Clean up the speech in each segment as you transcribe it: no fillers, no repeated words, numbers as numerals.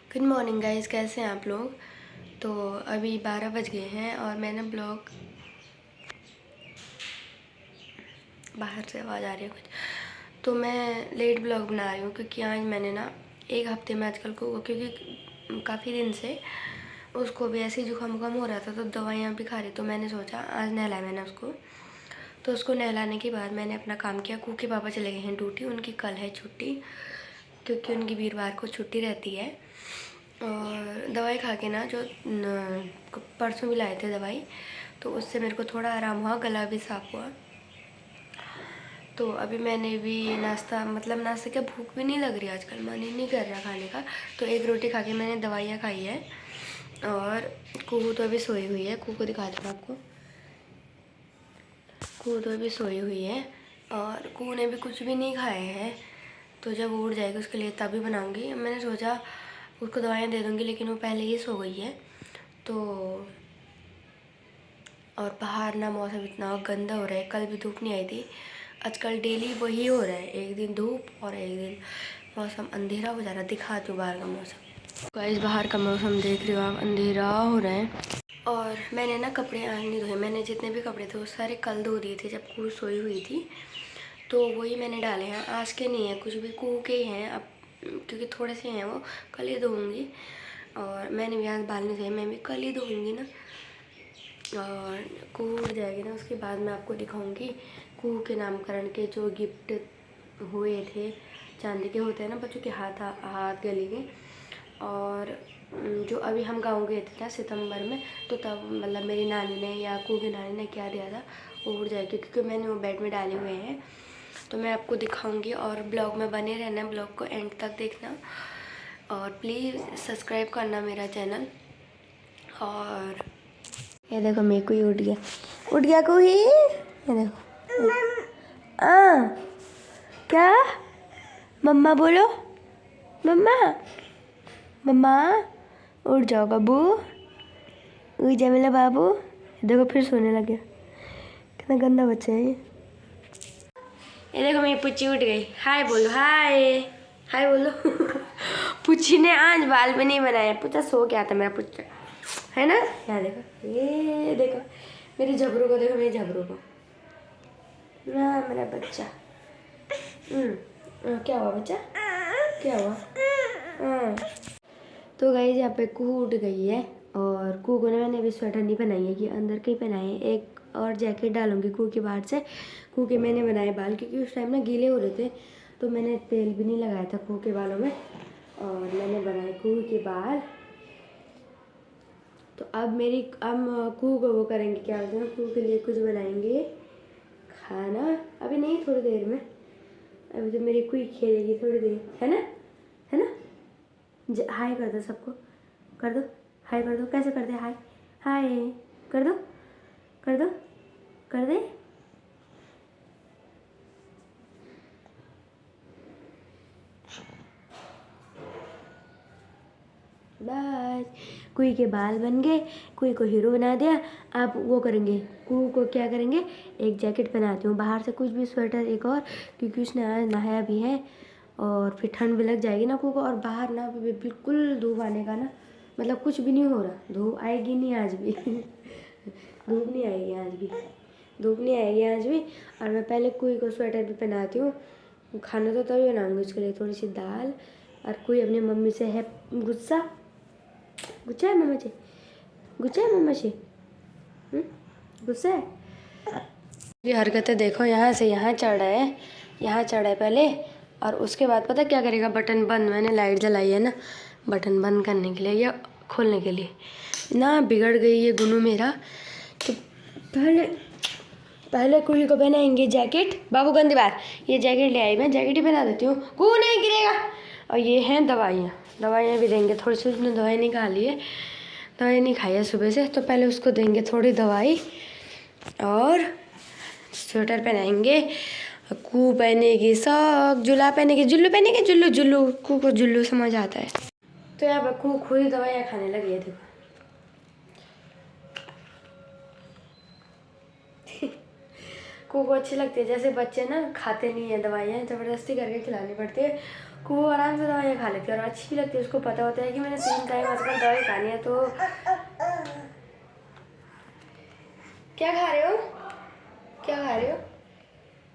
Good morning guys, कैसे हैं आप लोग। तो अभी 12 बज गए हैं और मैंने ब्लॉग, बाहर से आवाज़ आ रही है कुछ, तो मैं लेट ब्लॉग बना रही हूँ क्योंकि आज मैंने ना एक हफ्ते में आजकल को, क्योंकि काफ़ी दिन से उसको भी ऐसे ही जुकाम वुकाम हो रहा था तो दवाइयाँ भी खा रही, तो मैंने सोचा आज नहलाया मैंने उसको। तो उसको नहलाने के बाद मैंने अपना काम किया। कू के पापा चले गए हैं ड्यूटी, उनकी कल है छुट्टी क्योंकि उनकी वीरवार को छुट्टी रहती है। और दवाई खा के ना जो परसों भी लाए थे दवाई, तो उससे मेरे को थोड़ा आराम हुआ, गला भी साफ़ हुआ। तो अभी मैंने भी नाश्ता, मतलब नाश्ते क्या, भूख भी नहीं लग रही आजकल, मन ही नहीं कर रहा खाने का, तो एक रोटी खा के मैंने दवाइयाँ खाई है। और कूहू तो अभी सोई हुई है, कूहू को दिखा दूँ आपको। कूहू तो अभी सोई हुई है और कूहू ने भी कुछ भी नहीं खाए हैं, तो जब वो उठ जाएगी उसके लिए तभी बनाऊँगी। मैंने सोचा उसको दवाइयाँ दे दूँगी, लेकिन वो पहले ही सो गई है। तो और बाहर ना मौसम इतना गंदा हो रहा है, कल भी धूप नहीं आई थी, आजकल डेली वही हो रहा है, एक दिन धूप और एक दिन मौसम अंधेरा हो जा रहा है। दिखाती हूँ बाहर का मौसम। गाइस बाहर का मौसम देख रहे हो आप, अंधेरा हो रहा है। और मैंने ना कपड़े आज नहीं धोए, मैंने जितने भी कपड़े थे वो सारे कल धो दिए थे जब कू सोई हुई थी, तो वही मैंने डाले हैं। आज के नहीं है कुछ भी, कू के ही हैं अब, क्योंकि थोड़े से हैं वो, कल ही धोऊँगी। और मैंने भी आज बाल नहीं धोए, मैं भी कल ही धोऊँगी ना। और कू उड़ जाएगी ना उसके बाद मैं आपको दिखाऊंगी कू के नामकरण के जो गिफ्ट हुए थे, चांदी के होते हैं ना बच्चों के हाथ हाथ गले के। और जो अभी हम गाँव गए थे ना सितंबर में, तो तब मतलब मेरी नानी ने या कू की नानी ने क्या दिया था वो उड़ जाएगी, क्योंकि मैंने वो बेड में डाले हुए हैं, तो मैं आपको दिखाऊंगी। और ब्लॉग में बने रहना, ब्लॉग को एंड तक देखना और प्लीज़ सब्सक्राइब करना मेरा चैनल। और ये देखो मेरे को ही उठ गया कोई, ये देखो। क्या, मम्मा बोलो, मम्मा, मम्मा, उठ जाओ बाबू, उठ जा मेरा बाबू। देखो फिर सोने लग गया, कितना गंदा बच्चा है ये देखो मेरी पुच्ची उठ गई। हाय बोलो, हाय हाय बोलो। पुच्ची ने आज बाल भी नहीं बनाया, पुच्चा सो गया था मेरा पुच्चा, है ना। यहाँ देखो, ये देखो मेरी झबरू को, देखो मेरी झबरू को, ना मेरा बच्चा। क्या हुआ बच्चा, क्या हुआ। तो गाइस यहाँ पे कू उठ गई है और कू को ना मैंने अभी स्वेटर नहीं पहनाई है, कि अंदर के ही पहनाए, एक और जैकेट डालूंगी कू के बाहर से। कू के मैंने बनाए बाल, क्योंकि उस टाइम ना गीले हो रहे थे, तो मैंने तेल भी नहीं लगाया था कू के बालों में, और मैंने बनाए कू के बाल। तो अब कू को वो करेंगे, क्या बोलते हैं, कू के लिए कुछ बनाएंगे खाना, अभी नहीं थोड़ी देर में, अभी तो मेरी कुई खेलेगी थोड़ी देर, है ना, है ना। हाय कर दो सबको, कर दो, हाय कर दो, कैसे कर दे हाय, हाय कर दो, कर दो, कर दे। बस कुई के बाल बन गए, कुई को हीरो बना दिया। आप वो करेंगे, कू को क्या करेंगे, एक जैकेट पहनाती हूँ बाहर से, कुछ भी स्वेटर एक और, क्योंकि उसने आज नहाया भी है और फिर ठंड भी लग जाएगी ना कू को। और बाहर ना बिल्कुल धूप आने का ना, मतलब कुछ भी नहीं हो रहा, धूप आएगी नहीं आज भी। धूप नहीं आएगी आज भी, धूप नहीं आएगी आज भी। और मैं पहले कुई को स्वेटर भी पहनाती हूँ, खाना तो तभी बनाऊँगी उसके लिए, थोड़ी सी दाल। और कोई अपनी मम्मी से है गुस्सा, गुस्सा है मम्मा से, गुस्सा है मम्मा से, गुस्सा है। ये हरकतें देखो, यहाँ से यहाँ चढ़ रहा है, यहाँ चढ़ा है पहले, और उसके बाद पता क्या करेगा, बटन बंद, मैंने लाइट जलाई है ना बटन बंद करने के लिए या खोलने के लिए, ना बिगड़ गई ये गुनू मेरा। तो पहले कुड़ी को पहनाएंगे जैकेट, बाबू गंदी बात, ये जैकेट ले आई, मैं जैकेट ही पहना देती हूँ, कू नहीं गिरेगा। और ये हैं दवाइयाँ, दवाइयाँ भी देंगे, थोड़ी सी उसने दवाई नहीं खा ली है, दवाई नहीं खाई है सुबह से, तो पहले उसको देंगे थोड़ी दवाई। और स्वेटर पहनाएंगे, कू पहनेगी सॉक, जुला पहनेगी, जुल्लू पहनेगी, जुल्लू जुल्लू, कू को जुल्लू समझ आता है। तो यहाँ पर कू खुद ही दवाइयाँ खाने लगी है, देखो। कू को अच्छी लगती है, जैसे बच्चे ना खाते नहीं है दवाइयाँ, ज़बरदस्ती करके खिलानी पड़ती है, वो आराम से दवाई खा लेती है और अच्छी भी लगती है। उसको पता होता है कि मैंने 3 टाइम आजकल दवाई खानी है। तो क्या खा रहे हो, क्या खा रहे हो,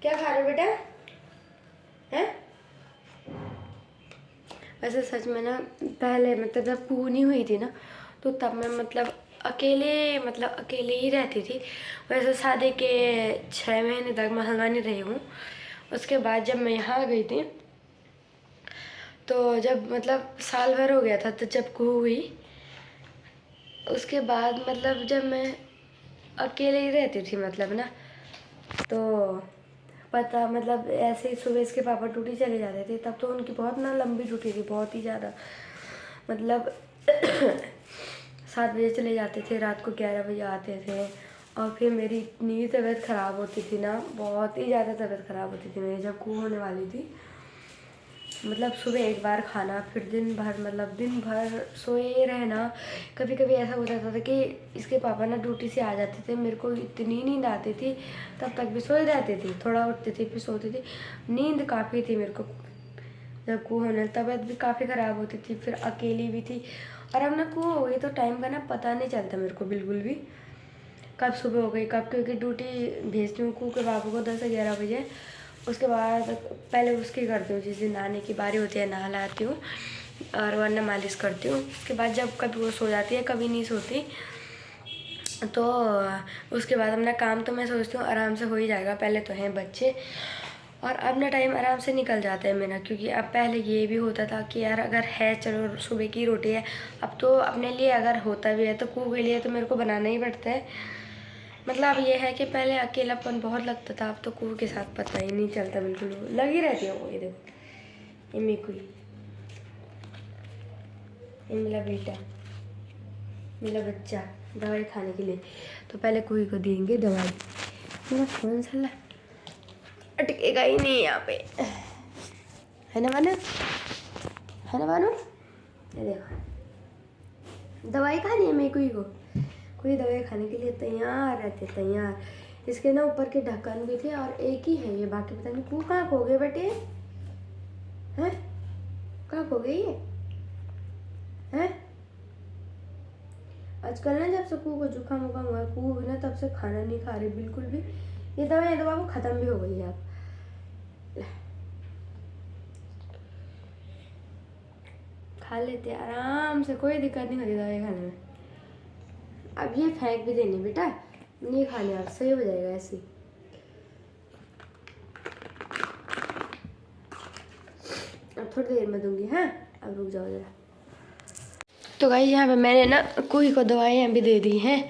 क्या खा रहे हो बेटा हैं? वैसे सच में ना पहले मतलब जब कू नहीं हुई थी ना तो तब मैं मतलब अकेले ही रहती थी। वैसे शादी के 6 महीने तक मैं हल्द्वानी रही हूँ। उसके बाद जब मैं यहाँ आ गई थी तो जब मतलब साल भर हो गया था तो जब कू हुई उसके बाद मतलब जब मैं अकेले ही रहती थी मतलब ना, तो पता मतलब ऐसे ही सुबह इसके पापा ड्यूटी चले जाते थे। तब तो उनकी बहुत ना लंबी ड्यूटी थी, बहुत ही ज़्यादा, मतलब 7 बजे चले जाते थे, रात को 11 बजे आते थे। और फिर मेरी इतनी तबीयत ख़राब होती थी ना, बहुत ही ज़्यादा तबीयत ख़राब होती थी मेरी जब कू होने वाली थी। मतलब सुबह एक बार खाना, फिर दिन भर मतलब दिन भर सोए रहना। कभी कभी ऐसा हो जाता था कि इसके पापा ना ड्यूटी से आ जाते थे, मेरे को इतनी नींद आती थी तब तक भी सोए रहती थी, थोड़ा उठती थी फिर सोती थी। नींद काफ़ी थी मेरे को जब कू होने, तबीयत भी काफ़ी ख़राब होती थी, फिर अकेली भी थी। और अब ना कू हो गई तो टाइम का ना पता नहीं चलता मेरे को बिल्कुल भी, कब सुबह हो गई कब, क्योंकि ड्यूटी भेजती हूँ कू के पापा को 10 से 11 बजे। उसके बाद पहले उसकी करती हूँ, जिस दिन नहाने की बारी होती है नहलाती हूँ और वरना मालिश करती हूँ। उसके बाद जब कभी वो सो जाती है कभी नहीं सोती, तो उसके बाद अपना काम तो मैं सोचती हूँ आराम से हो ही जाएगा। पहले तो हैं बच्चे और अपना टाइम आराम से निकल जाता है मेरा, क्योंकि अब पहले ये भी होता था कि यार अगर है चलो सुबह की रोटी है, अब तो अपने लिए अगर होता भी है तो कू के लिए तो मेरे को बनाना ही पड़ता है। मतलब ये है कि पहले अकेलापन बहुत लगता था, अब तो कू के साथ पता ही नहीं चलता, बिल्कुल लगी रहती है वो। ये देखो ये मीकू, ये मेरा बेटा, मेरा बच्चा दवाई खाने के लिए। तो पहले कोई को देंगे दवाई। मेरा फोन साला अटकेगा ही नहीं यहाँ पे, है ना मानो, है ना मानो। ये देखो दवाई खानी है मेरे को, कोई दवाई खाने के लिए तैयार रहते, तैयार। इसके ना ऊपर के ढक्कन भी थे और एक ही है ये, बाकी पता नहीं कू कहाँ खो गए बेटे, हैं कहाँ खो गई ये, हैं? आजकल ना जब से कू को जुकाम वुकाम हुआ, कू भी ना तब से खाना नहीं खा रही बिल्कुल भी। ये दवाई तो बाबू ख़त्म भी हो गई है अब, खा लेते आराम से, कोई दिक्कत नहीं होती दवाई खाने में। अब ये फेंक भी देनी बेटा, नहीं खाने और सही हो जाएगा ऐसे। अब थोड़ी देर में दूंगी, हाँ अब रुक जाओ जरा। तो गाइस यहाँ पे मैंने ना कू को दवाइयाँ भी दे दी हैं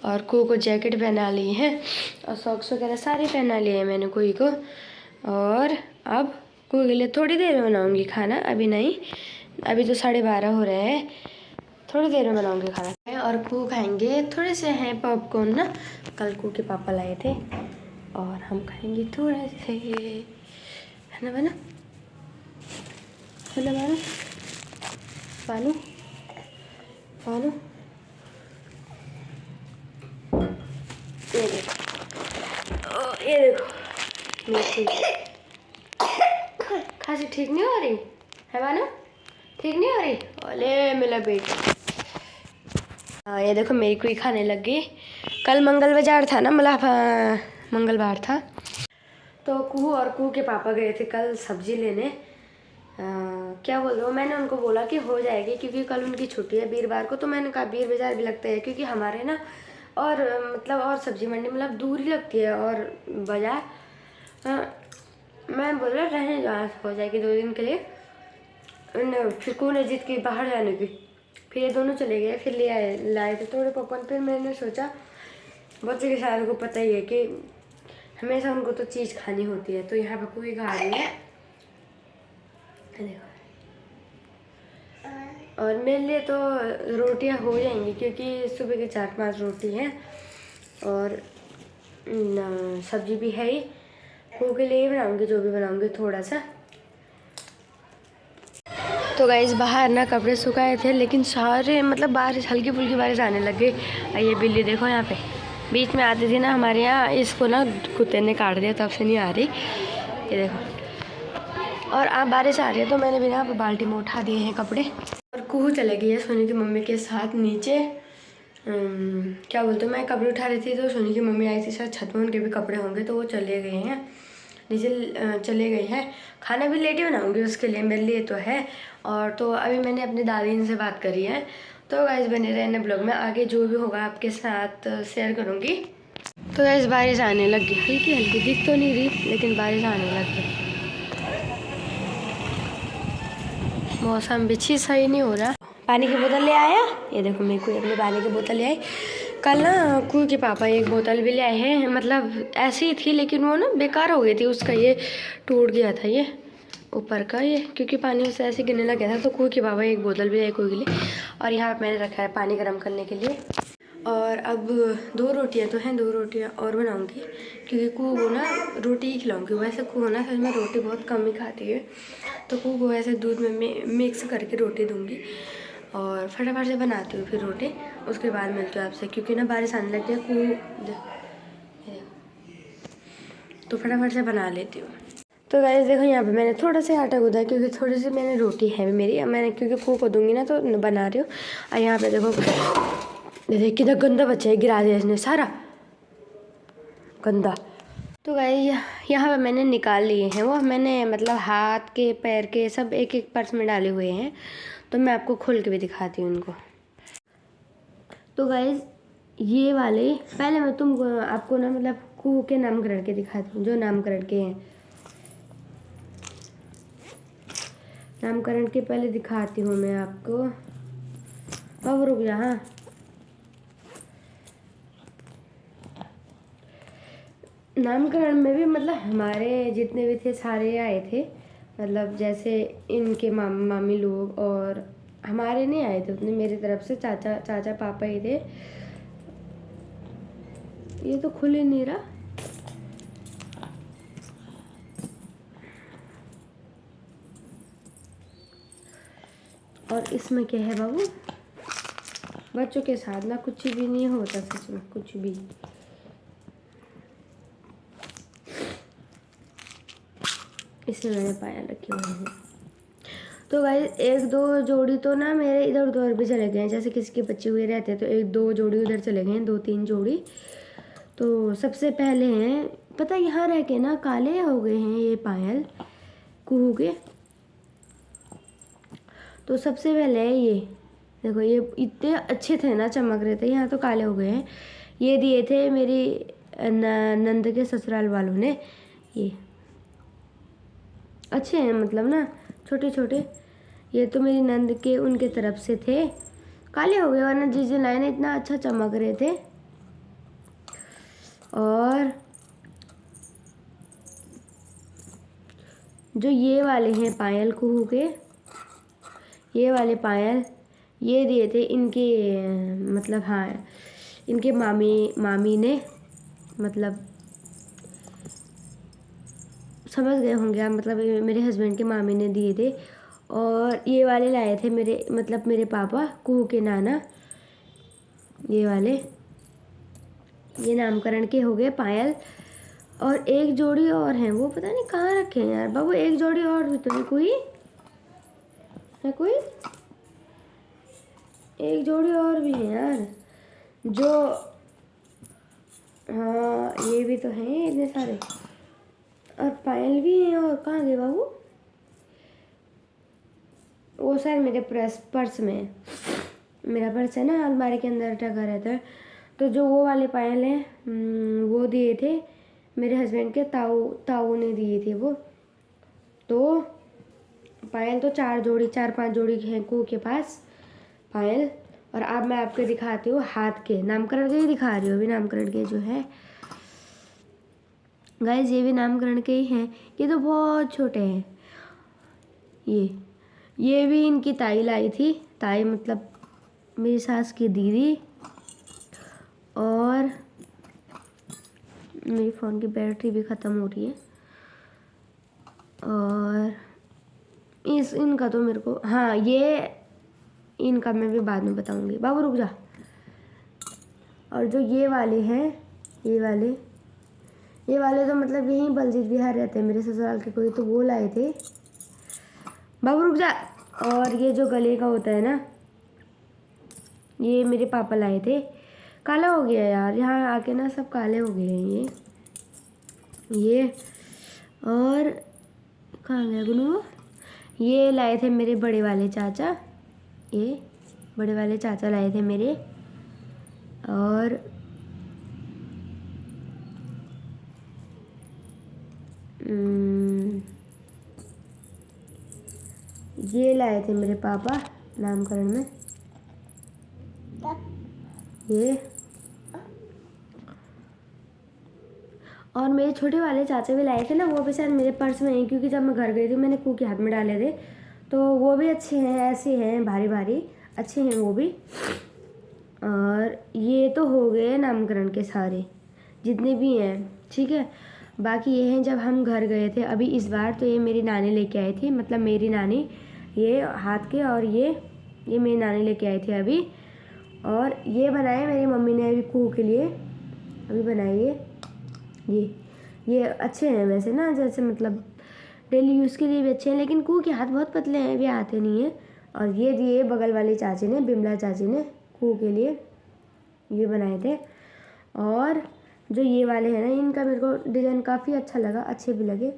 और कू को जैकेट पहना ली है और सॉक्स वगैरह सारे पहना लिए हैं मैंने कू को। और अब कू के लिए थोड़ी देर में बनाऊँगी खाना, अभी नहीं, अभी तो 12:30 हो रहे हैं, थोड़ी देर में बनाऊँगी खाना। और कू खाएंगे थोड़े से हैं पॉपकॉर्न ना, कल कू के पापा लाए थे, और हम खाएंगे थोड़े से, है ना बना, है ना बानू, बानू बानू। ये देखो, ये देखो मेरी खांसी ठीक नहीं हो रही है बानू, ठीक नहीं हो रही, ओले मेरा बेटा। हाँ ये देखो मेरी कोई खाने लग गई। कल मंगल बाजार था ना, मतलब मंगलवार था, तो कू और कू के पापा गए थे कल सब्जी लेने। क्या बोल रहे हो, मैंने उनको बोला कि हो जाएगी क्योंकि कल उनकी छुट्टी है वीरवार को। तो मैंने कहा बीर बाजार भी लगता है क्योंकि हमारे ना और मतलब और सब्जी मंडी मतलब दूर ही लगती है और बाजार। मैं बोला रहने जाना हो जाएगी 2 दिन के लिए, फिर कू ने जिद की बाहर जाने की, फिर ये दोनों चले गए, फिर लाए थे थोड़े पॉपकॉर्न। फिर मैंने सोचा बच्चे के साथ को पता ही है कि हमेशा उनको तो चीज़ खानी होती है, तो यहाँ पे कोई खा रही है और मेरे लिए तो रोटियां हो जाएंगी क्योंकि सुबह के 4-5 रोटी हैं और सब्जी भी है ही। कू के लिए बनाऊंगी जो भी बनाऊंगी थोड़ा सा। तो गाइस बाहर ना कपड़े सुखाए थे लेकिन सारे मतलब बारिश, हल्की फुल्की बारिश आने लग गई। ये बिल्ली देखो यहाँ पे बीच में आती थी ना हमारे यहाँ, इसको ना कुत्ते ने काट दिया, तब से नहीं आ रही। ये देखो और आप बारिश आ रही है तो मैंने भी ना बाल्टी में उठा दिए हैं कपड़े। और कुहू चले गई है सोनी की मम्मी के साथ नीचे। क्या बोलते हैं, मैं कपड़े उठा रही थी तो सोनी की मम्मी आई थी, शायद छत में उनके भी कपड़े होंगे तो वो चले गए हैं नीचे, चले गए हैं। खाना भी लेट ही बनाऊंगी उसके लिए, मेरे लिए तो है। और तो अभी मैंने अपनी दादी से बात करी है। तो गाइस बने रहने ब्लॉग में, आगे जो भी होगा आपके साथ शेयर करूँगी। तो गाइस बारिश आने लगी, हल्की हल्की, दिख तो नहीं रही लेकिन बारिश आने लगी। मौसम भी सही नहीं हो रहा। पानी की बोतल ले आया, ये देखो मेरे को अपनी पानी की बोतल ले आई। कल ना कुहू के पापा एक बोतल भी ले आए हैं, मतलब ऐसी ही थी लेकिन वो ना बेकार हो गई थी, उसका ये टूट गया था ये ऊपर का ये, क्योंकि पानी उससे ऐसे गिरने लग गया था। तो कुहू के पापा एक बोतल भी लाई कुहू के लिए। और यहाँ पर मैंने रखा है पानी गर्म करने के लिए। और अब 2 रोटियाँ तो हैं, 2 रोटियाँ और बनाऊँगी क्योंकि कुहू को ना रोटी ही खिलाऊँगी। वैसे कुहू ना सच में रोटी बहुत कम ही खाती है, तो कुहू को ऐसे दूध में मिक्स करके रोटी दूँगी और फटाफट से बनाती हूँ फिर रोटी। उसके बाद मिलती हूँ आपसे, क्योंकि ना बारिश आने लगी है कुहू, तो फटाफट से बना लेती हूँ। तो गाइस देखो यहाँ पे मैंने थोड़ा सा आटा गूंदा है क्योंकि थोड़ी सी मैंने रोटी है मेरी, मैंने क्योंकि कुहू को दूँगी ना तो बना रही हूँ। और यहाँ पे देखो कितना गंदा बच्चा है, गिरा दिया इसने सारा गंदा। तो गाइस यहाँ पे मैंने निकाल लिए हैं वो, मैंने मतलब हाथ के पैर के सब एक एक पर्स में डाले हुए हैं। तो मैं आपको खोल के भी दिखाती हूँ उनको। तो गाइस ये वाले पहले मैं तुमको आपको ना मतलब कुहू के नामकरण के दिखाती हूँ, जो नामकरण के हैं। नामकरण के पहले दिखाती हूँ मैं आपको। अब रुक जा। हाँ नामकरण में भी मतलब हमारे जितने भी थे सारे आए थे, मतलब जैसे इनके मामा मामी लोग, और हमारे नहीं आए थे उतने, मेरी तरफ से चाचा पापा ही थे। ये तो खुल ही नहीं रहा। और इसमें क्या है बाबू, बच्चों के साथ ना कुछ भी नहीं होता सच में, कुछ भी। इसमें मैंने पायल रखे हुए हैं। तो गाइस 1-2 जोड़ी तो ना मेरे इधर उधर भी चले गए हैं, जैसे किसी के बच्चे हुए रहते हैं तो 1-2 जोड़ी उधर चले गए हैं, 2-3 जोड़ी। तो सबसे पहले हैं, पता यहाँ रह के ना काले हो गए हैं ये पायल कुहू के। तो सबसे पहले ये देखो, ये इतने अच्छे थे ना, चमक रहे थे, यहाँ तो काले हो गए हैं। ये दिए थे मेरी नंद के ससुराल वालों ने। ये अच्छे हैं मतलब ना, छोटे छोटे। ये तो मेरी नंद के उनके तरफ से थे, काले हो गए, वरना जिस दिन लाए ना इतना अच्छा चमक रहे थे। और जो ये वाले हैं पायल कुहू के, ये वाले पायल ये दिए थे इनके, मतलब हाँ इनके मामी ने, मतलब समझ गए होंगे आप, मतलब मेरे हस्बैंड के मामी ने दिए थे। और ये वाले लाए थे मेरे मतलब मेरे पापा कुहू के नाना, ये वाले, ये नामकरण के हो गए पायल। और एक जोड़ी और हैं, वो पता नहीं कहाँ रखे हैं यार बाबू, एक जोड़ी और भी तो है, कोई है, कोई एक जोड़ी और भी है यार, जो हाँ ये भी तो हैं इतने सारे, और पायल भी हैं। और कहाँ गए बाबू, वो शायद मेरे पर्स में है। मेरा पर्स है ना अलमारी के अंदर ढका रहता है। तो जो वो वाले पायल हैं वो दिए थे मेरे हस्बैंड के ताऊ ने दिए थे वो। तो पायल तो 4-5 जोड़ी हैं कुहू के पास पायल। और अब मैं आपको दिखाती हूँ हाथ के, नामकरण के ही दिखा रही हूँ अभी, नामकरण के जो है गाइस, ये भी नामकरण के ही हैं। ये तो बहुत छोटे हैं। ये भी इनकी ताई लाई थी, ताई मतलब मेरी सास की दीदी। और मेरी फ़ोन की बैटरी भी ख़त्म हो रही है। और इनका तो मेरे को, हाँ ये इनका मैं भी बाद में बताऊंगी, बाबू रुक जा। और जो ये वाले हैं, ये वाले तो मतलब यहीं बलजीत बिहार रहते हैं मेरे ससुराल के कोई, तो वो लाए थे। बाबू रुक जा। और ये जो गले का होता है ना, ये मेरे पापा लाए थे। काला हो गया यार, यहाँ आके ना सब काले हो गए हैं ये। और कहाँ गया गुनू? ये लाए थे मेरे बड़े वाले चाचा, ये बड़े वाले चाचा लाए थे मेरे। और ये लाए थे मेरे पापा नामकरण में, ये। और मेरे छोटे वाले चाचा भी लाए थे ना, वो भी शायद मेरे पर्स में है, क्योंकि जब मैं घर गई थी मैंने कू के हाथ में डाले थे। तो वो भी अच्छे हैं, ऐसे हैं भारी भारी, अच्छे हैं वो भी। और ये तो हो गए नामकरण के सारे जितने भी हैं, ठीक है। बाकी ये हैं जब हम घर गए थे अभी इस बार, तो ये मेरी नानी लेके आई थी, मतलब मेरी नानी, ये हाथ के। और ये मेरी नानी लेके आई थी अभी। और ये बनाए मेरी मम्मी ने अभी कू के लिए, अभी बनाए ये अच्छे हैं वैसे ना, जैसे मतलब डेली यूज़ के लिए भी अच्छे हैं, लेकिन कू के हाथ बहुत पतले हैं, भी आते नहीं हैं। और ये दिए बगल वाली चाची ने, बिमला चाची ने, कू के लिए ये बनाए थे। और जो ये वाले हैं ना, इनका मेरे को डिज़ाइन काफ़ी अच्छा लगा, अच्छे भी लगे।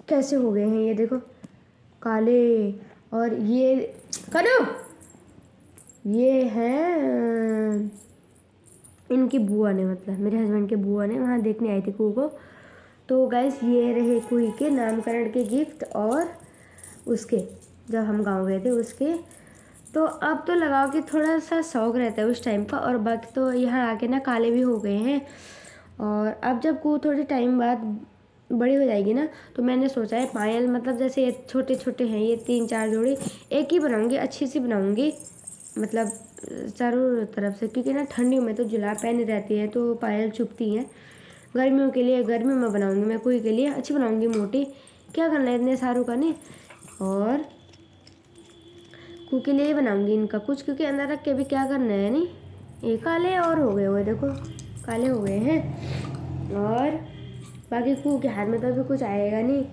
कैसे हो गए हैं ये देखो, काले। और ये करो, ये हैं इनकी बुआ ने, मतलब मेरे हस्बैंड के बुआ ने वहाँ देखने आई थी कू को। तो गाइस ये रहे कुई के नामकरण के गिफ्ट, और उसके जब हम गांव गए थे उसके। तो अब तो लगाओ कि थोड़ा सा शौक रहता है उस टाइम का, और बाकी तो यहाँ आके ना काले भी हो गए हैं। और अब जब कू थोड़े टाइम बाद बड़ी हो जाएगी ना, तो मैंने सोचा है पायल, मतलब जैसे ये छोटे छोटे हैं ये 3-4 जोड़ी, एक ही बनाऊँगी, अच्छी सी बनाऊँगी, मतलब चारों तरफ से, क्योंकि ना ठंडियों में तो जुलाब पहनी रहती है तो पायल चुभती हैं। गर्मियों के लिए गर्मी में बनाऊंगी मैं, कोई के लिए अच्छी बनाऊंगी, मोटी, क्या करना है इतने सारों का नहीं। और कू के लिए बनाऊंगी इनका कुछ, क्योंकि अंदर रख के भी क्या करना है नहीं। ये काले और हो गए हुए, देखो काले हो गए हैं। और बाकी कू के हाथ में तो अभी कुछ आएगा नहीं,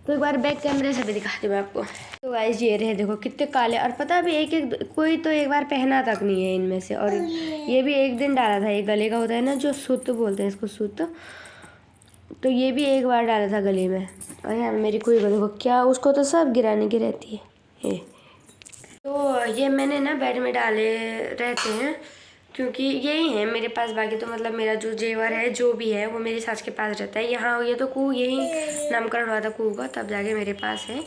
तो एक बार बैक कैमरे से भी दिखाती हूँ मैं आपको। तो गाइस ये रहे देखो कितने काले, और पता अभी एक कोई तो एक बार पहना तक नहीं है इनमें से। और ये भी एक दिन डाला था, ये गले का होता है ना जो सूत बोलते हैं इसको, सूत, तो ये भी एक बार डाला था गले में। और यहाँ मेरी कोई देखो क्या, उसको तो सब गिराने की रहती है ये। तो ये मैंने ना बेड में डाले रहते हैं, क्योंकि यही है मेरे पास। बाकी तो मतलब मेरा जो जेवर है जो भी है वो मेरी सास के पास रहता है। यहाँ ये तो कू यही नामकरण हुआ था कू का, तब जाके मेरे पास है।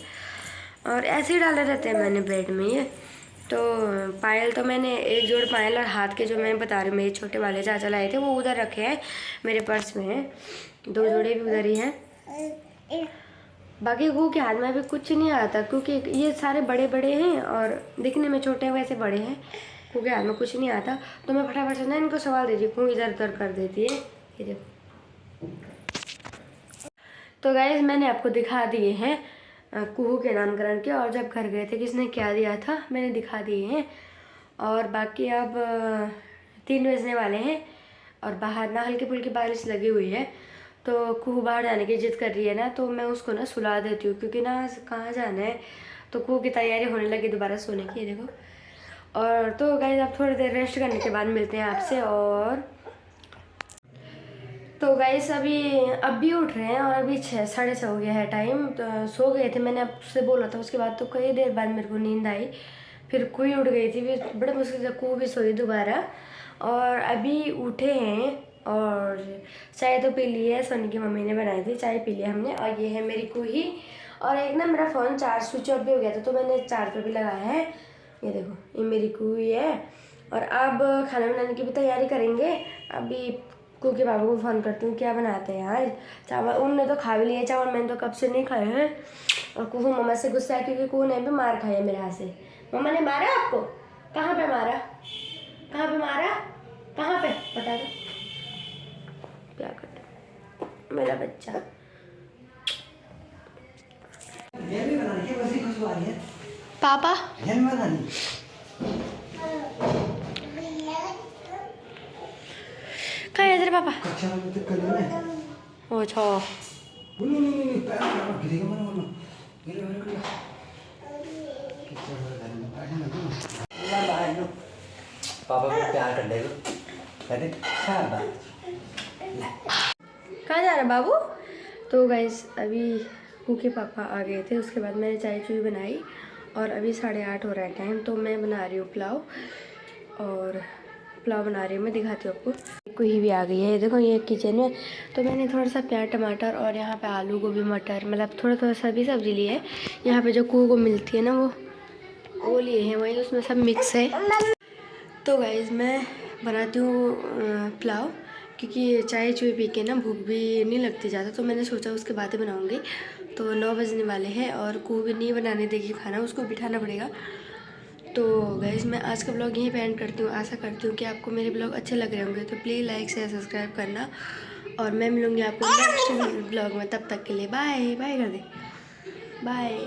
और ऐसे ही डाले रहते हैं मैंने बेड में ये। तो पायल तो मैंने एक जोड़ पायल और हाथ के जो मैं बता रही हूँ मेरे छोटे वाले चाचा लाए थे, वो उधर रखे हैं मेरे पर्स में है, 2 जोड़े भी उधर ही हैं। बाकी कू के हाथ में अभी कुछ नहीं आता, क्योंकि ये सारे बड़े बड़े हैं और दिखने में छोटे हैं, वैसे बड़े हैं। कू के हाथ में कुछ नहीं आता, तो मैं फटाफट से ना इनको सवाल देती हूँ, इधर उधर कर देती है। ये देखो, तो गाइस मैंने आपको दिखा दिए हैं कुहू के नामकरण के, और जब घर गए थे किसने क्या दिया था मैंने दिखा दिए हैं। और बाकी अब 3 बजने वाले हैं, और बाहर ना हल्की फुल्की बारिश लगी हुई है। तो कुहू बाहर जाने की जिद कर रही है ना, तो मैं उसको ना सुला देती हूँ, क्योंकि ना कहाँ जाना है। तो कुहू की तैयारी होने लगी दोबारा सोने की, ये देखो। और तो गाइस आप थोड़ी देर रेस्ट करने के बाद मिलते हैं आपसे। और तो गाइस अब भी उठ रहे हैं, और अभी 6-6:30 हो गया है टाइम। तो सो गए थे, मैंने आपसे बोला था उसके बाद, तो कई देर बाद मेरे को नींद आई, फिर कोई उठ गई थी, फिर बड़े मुश्किल से को भी सोई दोबारा। और अभी उठे हैं, और चाय तो पी ली है, सोनी की मम्मी ने बनाई थी, चाय पी लिया हमने। और ये है मेरी कुही, और एक ना मेरा फ़ोन चार्ज स्विच ऑफ भी हो गया था, तो मैंने चार्ज पर भी लगाया है। ये देखो ये मेरी कुही है। और अब खाना बनाने की भी तैयारी करेंगे। अभी कू के बाबू को फ़ोन करती हूँ क्या बनाते हैं आज। चावल उनने तो खा भी लिए चावल, मैंने तो कब से नहीं खाए हैं। और कुहू मम्मा से गुस्सा है, क्योंकि कुहू ने भी मार खाया मेरे हाथ से। मम्मा ने मारा आपको? कहाँ पे मारा? कहाँ पे मारा? कहाँ पे बता दो। क्या करते मेरा बच्चा। पापा कहाँ है तेरे पापा? अच्छा पापा को प्यार कर देगा कहते शाबाश। कहाँ जा रहा बाबू? तो गाइस अभी के पापा आ गए थे, उसके बाद मैंने चाय चुई बनाई और अभी 8:30 हो रहा है टाइम। तो मैं बना रही हूँ पुलाव, और पुलाव बना रही हूँ मैं, दिखाती हूँ आपको। कोई भी आ गई है, देखो ये किचन में। तो मैंने थोड़ा सा प्याज टमाटर और यहाँ पे आलू गोभी मटर, मतलब थोड़ा थोड़ा सभी सब्जी ली है। यहाँ पे जो कुओं को मिलती है ना वो लिए हैं, वही उसमें सब मिक्स है। तो गाइस मैं बनाती हूँ पुलाव, क्योंकि चाय चुई पी के ना भूख भी नहीं लगती ज़्यादा, तो मैंने सोचा उसके बाद ही बनाऊँगी। तो 9 बजने वाले हैं और कुओं भी नहीं बनाने देगी खाना, उसको बिठाना पड़ेगा। तो गाइस मैं आज का ब्लॉग यहीं पे एंड करती हूँ। आशा करती हूँ कि आपको मेरे ब्लॉग अच्छे लग रहे होंगे, तो प्लीज़ लाइक शेयर सब्सक्राइब करना। और मैं मिलूँगी आपको नेक्स्ट ब्लॉग में, तब तक के लिए बाय बाय कर दे, बाय।